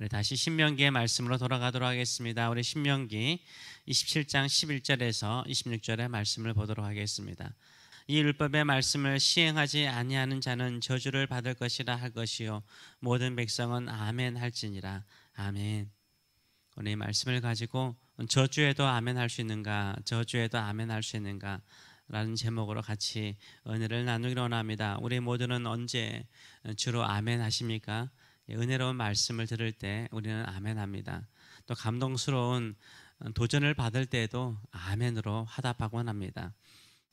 우리 다시 신명기의 말씀으로 돌아가도록 하겠습니다. 우리 신명기 27장 11절에서 26절의 말씀을 보도록 하겠습니다. 이 율법의 말씀을 시행하지 아니하는 자는 저주를 받을 것이라 할 것이요 모든 백성은 아멘 할지니라. 아멘. 오늘 이 말씀을 가지고 저주에도 아멘 할 수 있는가, 저주에도 아멘 할 수 있는가 라는 제목으로 같이 은혜를 나누기로 원합니다. 우리 모두는 언제 주로 아멘 하십니까? 은혜로운 말씀을 들을 때 우리는 아멘 합니다. 또 감동스러운 도전을 받을 때에도 아멘으로 화답하곤 합니다.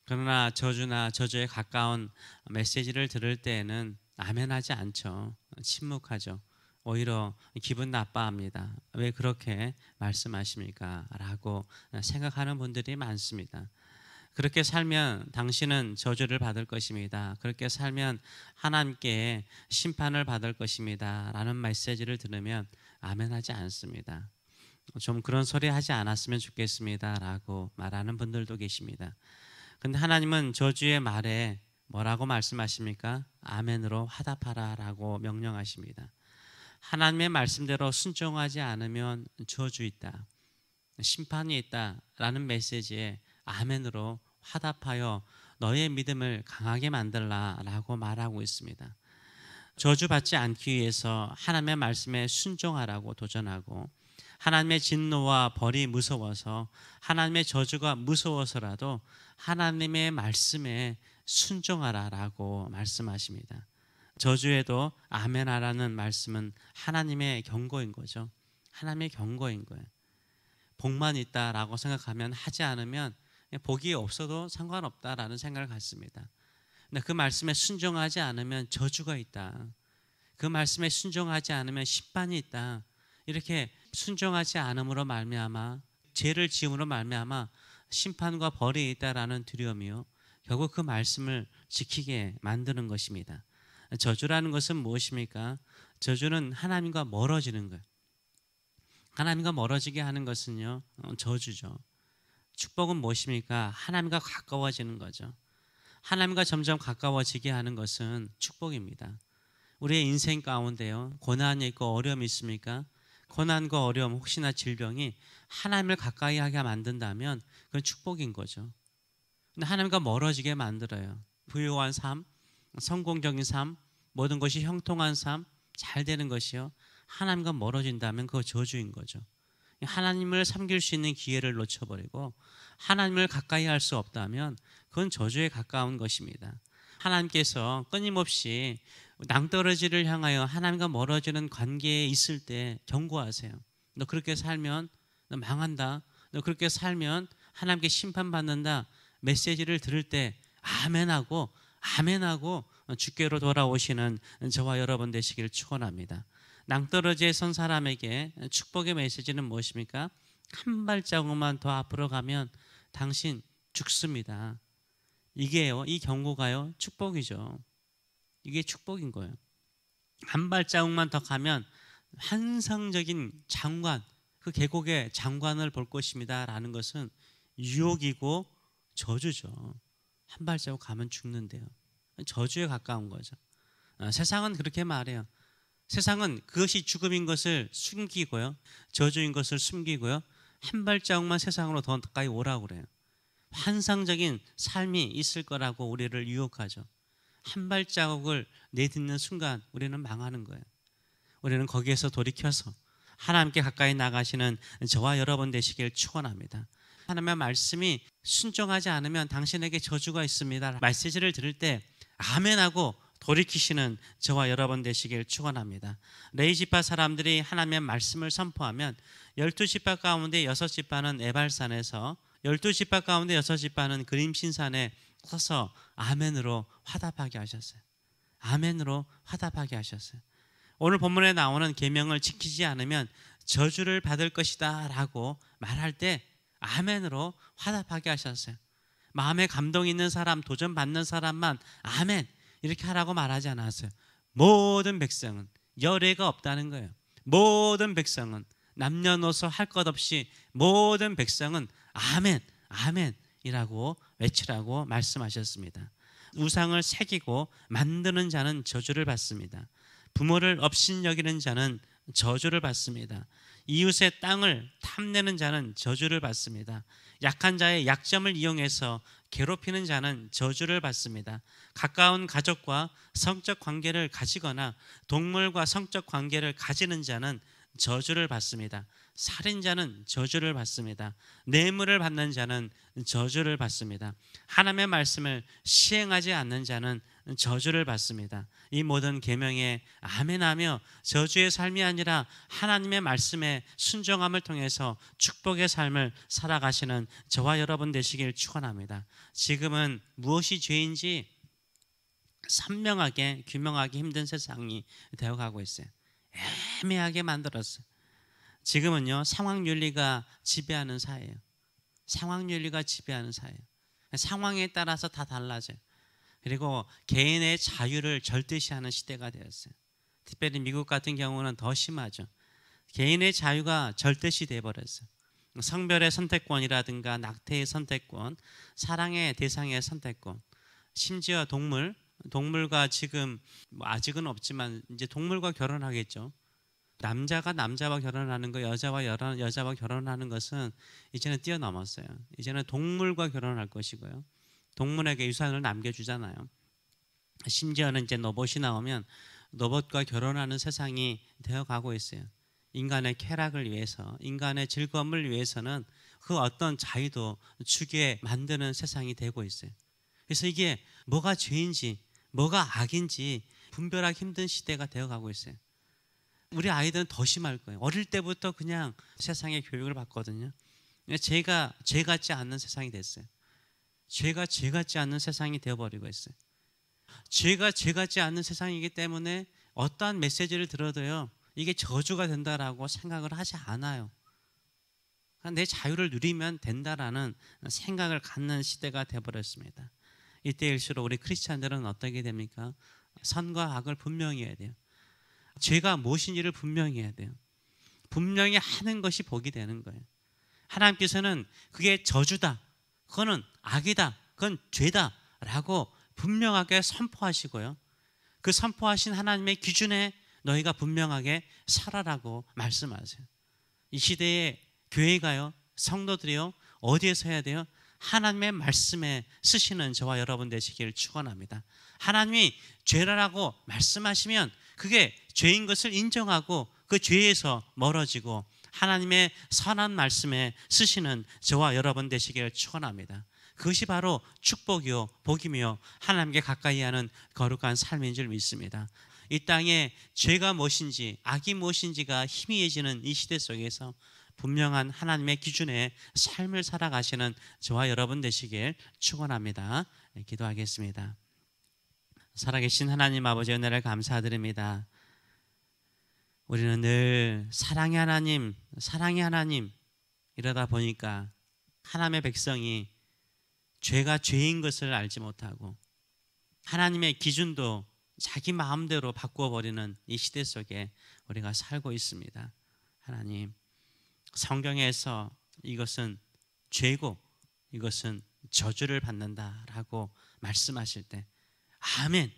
그러나 저주나 저주에 가까운 메시지를 들을 때에는 아멘하지 않죠. 침묵하죠. 오히려 기분 나빠합니다. 왜 그렇게 말씀하십니까? 라고 생각하는 분들이 많습니다. 그렇게 살면 당신은 저주를 받을 것입니다. 그렇게 살면 하나님께 심판을 받을 것입니다. 라는 메시지를 들으면 아멘하지 않습니다. 좀 그런 소리 하지 않았으면 좋겠습니다. 라고 말하는 분들도 계십니다. 근데 하나님은 저주의 말에 뭐라고 말씀하십니까? 아멘으로 화답하라 라고 명령하십니다. 하나님의 말씀대로 순종하지 않으면 저주 있다, 심판이 있다 라는 메시지에 아멘으로 화답하여 너의 믿음을 강하게 만들라 라고 말하고 있습니다. 저주받지 않기 위해서 하나님의 말씀에 순종하라고 도전하고, 하나님의 진노와 벌이 무서워서, 하나님의 저주가 무서워서라도 하나님의 말씀에 순종하라 라고 말씀하십니다. 저주에도 아멘하라는 말씀은 하나님의 경고인 거죠. 하나님의 경고인 거예요. 복만 있다라고 생각하면, 하지 않으면 복이 없어도 상관없다라는 생각을 갖습니다. 근데 그 말씀에 순종하지 않으면 저주가 있다, 그 말씀에 순종하지 않으면 심판이 있다, 이렇게 순종하지 않음으로 말미암아, 죄를 지음으로 말미암아 심판과 벌이 있다라는 두려움이요, 결국 그 말씀을 지키게 만드는 것입니다. 저주라는 것은 무엇입니까? 저주는 하나님과 멀어지는 거예요. 하나님과 멀어지게 하는 것은요, 저주죠. 축복은 무엇입니까? 하나님과 가까워지는 거죠. 하나님과 점점 가까워지게 하는 것은 축복입니다. 우리의 인생 가운데요, 고난이 있고 어려움이 있습니까? 고난과 어려움, 혹시나 질병이 하나님을 가까이 하게 만든다면 그건 축복인 거죠. 근데 하나님과 멀어지게 만들어요. 부유한 삶, 성공적인 삶, 모든 것이 형통한 삶, 잘 되는 것이요, 하나님과 멀어진다면 그거 저주인 거죠. 하나님을 섬길 수 있는 기회를 놓쳐버리고 하나님을 가까이 할 수 없다면 그건 저주에 가까운 것입니다. 하나님께서 끊임없이 낭떠러지를 향하여 하나님과 멀어지는 관계에 있을 때 경고하세요. 너 그렇게 살면 너 망한다, 너 그렇게 살면 하나님께 심판받는다 메시지를 들을 때 아멘하고 주께로 돌아오시는 저와 여러분 되시기를 축원합니다. 낭떠러지에 선 사람에게 축복의 메시지는 무엇입니까? 한 발자국만 더 앞으로 가면 당신 죽습니다. 이게요, 이 경고가요, 축복이죠. 이게 축복인 거예요. 한 발자국만 더 가면 환상적인 장관, 그 계곡의 장관을 볼 것입니다 라는 것은 유혹이고 저주죠. 한 발자국 가면 죽는데요, 저주에 가까운 거죠. 세상은 그렇게 말해요. 세상은 그것이 죽음인 것을 숨기고요, 저주인 것을 숨기고요, 한 발자국만 세상으로 더 가까이 오라고 그래요. 환상적인 삶이 있을 거라고 우리를 유혹하죠. 한 발자국을 내딛는 순간 우리는 망하는 거예요. 우리는 거기에서 돌이켜서 하나님께 가까이 나가시는 저와 여러분 되시길 축원합니다. 하나님의 말씀이 순종하지 않으면 당신에게 저주가 있습니다 메시지를 들을 때 아멘하고 돌이키시는 저와 여러분 되시길 축원합니다. 레위지파 사람들이 하나님의 말씀을 선포하면 12지파 가운데 6지파는 에발산에서, 12지파 가운데 6지파는 그림신산에 서서 아멘으로 화답하게 하셨어요. 아멘으로 화답하게 하셨어요. 오늘 본문에 나오는 계명을 지키지 않으면 저주를 받을 것이다 라고 말할 때 아멘으로 화답하게 하셨어요. 마음에 감동이 있는 사람, 도전받는 사람만 아멘 이렇게 하라고 말하지 않았어요. 모든 백성은, 열애가 없다는 거예요. 모든 백성은, 남녀노소 할 것 없이 모든 백성은 아멘, 아멘이라고 외치라고 말씀하셨습니다. 우상을 새기고 만드는 자는 저주를 받습니다. 부모를 업신여기는 자는 저주를 받습니다. 이웃의 땅을 탐내는 자는 저주를 받습니다. 약한 자의 약점을 이용해서 괴롭히는 자는 저주를 받습니다. 가까운 가족과 성적 관계를 가지거나 동물과 성적 관계를 가지는 자는 저주를 받습니다. 살인자는 저주를 받습니다. 뇌물을 받는 자는 저주를 받습니다. 하나님의 말씀을 시행하지 않는 자는 저주를 받습니다. 이 모든 계명에 아멘하며 저주의 삶이 아니라 하나님의 말씀에 순종함을 통해서 축복의 삶을 살아가시는 저와 여러분 되시길 축원합니다. 지금은 무엇이 죄인지 선명하게 규명하기 힘든 세상이 되어가고 있어요. 애매하게 만들었어요. 지금은요, 상황윤리가 지배하는 사회예요. 상황윤리가 지배하는 사회예요. 상황에 따라서 다 달라져요. 그리고 개인의 자유를 절대시하는 시대가 되었어요. 특별히 미국 같은 경우는 더 심하죠. 개인의 자유가 절대시 되어버렸어요. 성별의 선택권이라든가 낙태의 선택권, 사랑의 대상의 선택권, 심지어 동물과 지금 아직은 없지만 이제 동물과 결혼하겠죠. 남자가 남자와 결혼하는 거, 여자와 여자와 결혼하는 것은 이제는 뛰어넘었어요. 이제는 동물과 결혼할 것이고요. 동물에게 유산을 남겨주잖아요. 심지어는 이제 로봇이 나오면 로봇과 결혼하는 세상이 되어가고 있어요. 인간의 쾌락을 위해서, 인간의 즐거움을 위해서는 그 어떤 자유도 주게 만드는 세상이 되고 있어요. 그래서 이게 뭐가 죄인지 뭐가 악인지 분별하기 힘든 시대가 되어가고 있어요. 우리 아이들은 더 심할 거예요. 어릴 때부터 그냥 세상의 교육을 받거든요. 죄가 죄 같지 않는 세상이 됐어요. 죄가 죄 같지 않는 세상이 되어버리고 있어요. 죄가 죄 같지 않는 세상이기 때문에 어떠한 메시지를 들어도요, 이게 저주가 된다라고 생각을 하지 않아요. 내 자유를 누리면 된다라는 생각을 갖는 시대가 되어버렸습니다. 이때일수록 우리 크리스찬들은 어떻게 됩니까? 선과 악을 분명히 해야 돼요. 죄가 무엇인지를 분명히 해야 돼요. 분명히 하는 것이 복이 되는 거예요. 하나님께서는 그게 저주다, 그거는 악이다, 그건 죄다 라고 분명하게 선포하시고요, 그 선포하신 하나님의 기준에 너희가 분명하게 살아라고 말씀하세요. 이 시대에 교회가요, 성도들이요, 어디에서 해야 돼요? 하나님의 말씀에 쓰시는 저와 여러분 되시길 축원합니다. 하나님이 죄라라고 말씀하시면 그게 죄인 것을 인정하고 그 죄에서 멀어지고 하나님의 선한 말씀에 쓰시는 저와 여러분 되시길 축원합니다. 그것이 바로 축복이요 복이며 하나님께 가까이 하는 거룩한 삶인 줄 믿습니다. 이 땅에 죄가 무엇인지 악이 무엇인지가 희미해지는 이 시대 속에서 분명한 하나님의 기준에 삶을 살아가시는 저와 여러분 되시길 축원합니다. 기도하겠습니다. 살아계신 하나님 아버지, 은혜를 감사드립니다. 우리는 늘 사랑의 하나님 이러다 보니까 하나님의 백성이 죄가 죄인 것을 알지 못하고 하나님의 기준도 자기 마음대로 바꾸어 버리는 이 시대 속에 우리가 살고 있습니다. 하나님, 성경에서 이것은 죄고 이것은 저주를 받는다라고 말씀하실 때 아멘,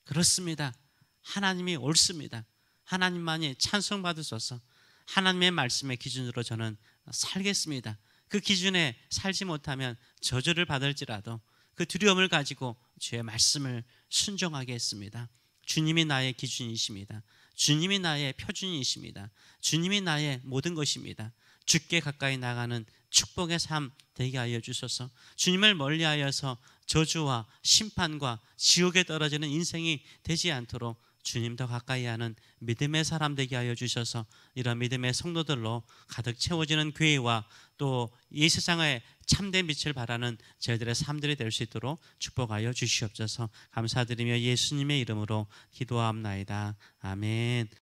그렇습니다. 하나님이 옳습니다. 하나님만이 찬송받으소서. 하나님의 말씀의 기준으로 저는 살겠습니다. 그 기준에 살지 못하면 저주를 받을지라도 그 두려움을 가지고 주의 말씀을 순종하게 했습니다. 주님이 나의 기준이십니다. 주님이 나의 표준이십니다. 주님이 나의 모든 것입니다. 주께 가까이 나가는 축복의 삶 되게 하여 주소서. 주님을 멀리하여서 저주와 심판과 지옥에 떨어지는 인생이 되지 않도록 주님 더 가까이 하는 믿음의 사람 되게 하여 주셔서 이런 믿음의 성도들로 가득 채워지는 교회와 또 이 세상에 참된 빛을 발하는 저희들의 삶들이 될 수 있도록 축복하여 주시옵소서. 감사드리며 예수님의 이름으로 기도하옵나이다. 아멘.